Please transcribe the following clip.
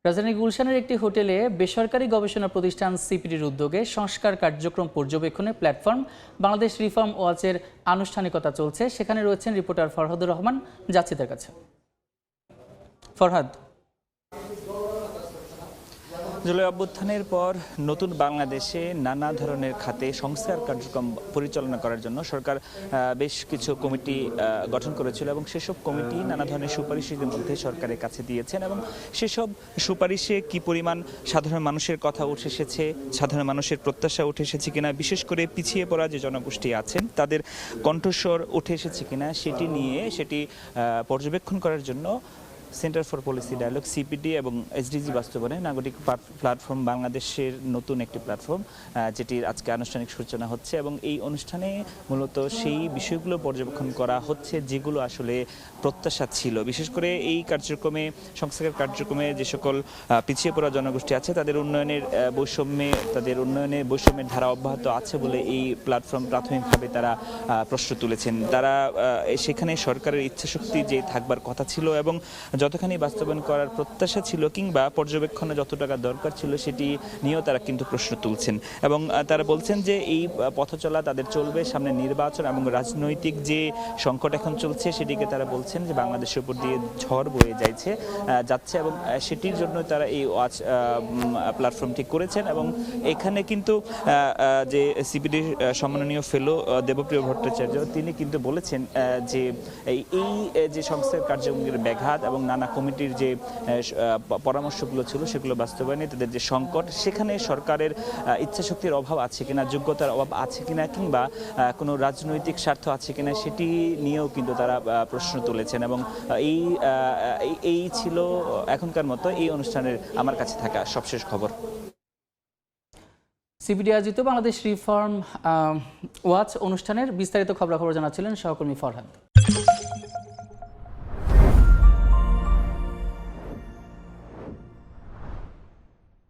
রাজধানীর গুলশানের একটি হোটেলে বেসরকারি গবেষণা প্রতিষ্ঠান সিপিডির উদ্যোগে সংস্কার কার্যক্রম পর্যবেক্ষণে প্ল্যাটফর্ম বাংলাদেশ রিফর্ম ওয়াচের আনুষ্ঠানিকতা চলছে। সেখানে রয়েছেন রিপোর্টার ফরহাদুর রহমান। যাচ্ছি তার কাছে। ফরহাদ, জুলাই অভ্যুত্থানের পর নতুন বাংলাদেশে নানা ধরনের খাতে সংস্কার কার্যক্রম পরিচালনা করার জন্য সরকার বেশ কিছু কমিটি গঠন করেছিল এবং সেসব কমিটি নানা ধরনের সুপারিশের মধ্যে সরকারের কাছে দিয়েছেন এবং সেসব সুপারিশে কি পরিমাণ সাধারণ মানুষের কথা উঠে এসেছে, সাধারণ মানুষের প্রত্যাশা উঠে এসেছে কিনা, বিশেষ করে পিছিয়ে পড়া যে জনগোষ্ঠী আছেন তাদের কণ্ঠস্বর উঠে এসেছে কিনা সেটি পর্যবেক্ষণ করার জন্য centre for policy dialogue CPD এবং এসডিজি বাস্তবায়নে নাগরিক প্ল্যাটফর্ম বাংলাদেশের নতুন একটি প্ল্যাটফর্ম যেটির আজকে আনুষ্ঠানিক সূচনা হচ্ছে এবং এই অনুষ্ঠানে মূলত সেই বিষয়গুলো পর্যবেক্ষণ করা হচ্ছে যেগুলো আসলে প্রত্যাশা ছিল। বিশেষ করে এই কার্যক্রমে সংস্কার কার্যক্রমে যে সকল পিছিয়ে পড়া জনগোষ্ঠী আছে তাদের বৈষম্যের ধারা অব্যাহত আছে বলে এই প্ল্যাটফর্ম প্রাথমিকভাবে তারা প্রশ্ন তুলেছেন। তারা সেখানে সরকারের ইচ্ছাশক্তি যে থাকবার কথা ছিল এবং যতখানি বাস্তবায়ন করার প্রত্যাশা ছিল কিংবা পর্যবেক্ষণে যত টাকা দরকার ছিল সেটি নিয়েও তারা কিন্তু প্রশ্ন তুলছেন এবং তারা বলছেন যে এই পথ চলা তাদের চলবে। সামনে নির্বাচন এবং রাজনৈতিক যে সংকট এখন চলছে সেটিকে তারা বলছেন যে বাংলাদেশের উপর দিয়ে ঝড় বয়ে যাচ্ছে এবং সেটির জন্য তারা এই ওয়াচ প্ল্যাটফর্মটি করেছেন এবং এখানে কিন্তু যে সিপিডির সম্মাননীয় ফেলো দেবপ্রিয় ভট্টাচার্য তিনি কিন্তু বলেছেন যে এই যে সংস্কার কার্যক্রমের ব্যাঘাত এবং নানা কমিটির যে পরামর্শগুলো ছিল সেগুলো বাস্তবায়নে তাদের যে সংকট, সেখানে সরকারের ইচ্ছাশক্তির অভাব আছে কিনা, যোগ্যতার অভাব আছে কিনা কিংবা কোনো রাজনৈতিক স্বার্থ আছে কিনা সেটি নিয়েও কিন্তু তারা প্রশ্ন তুলেছেন এবং এই ছিল এখনকার মতো এই অনুষ্ঠানের আমার কাছে থাকা সবশেষ খবর। সিপিডি আয়োজিত বাংলাদেশ রিফর্ম ওয়াচ অনুষ্ঠানের বিস্তারিত খবরাখবর জানাচ্ছিলেন সহকর্মী ফরহাদ।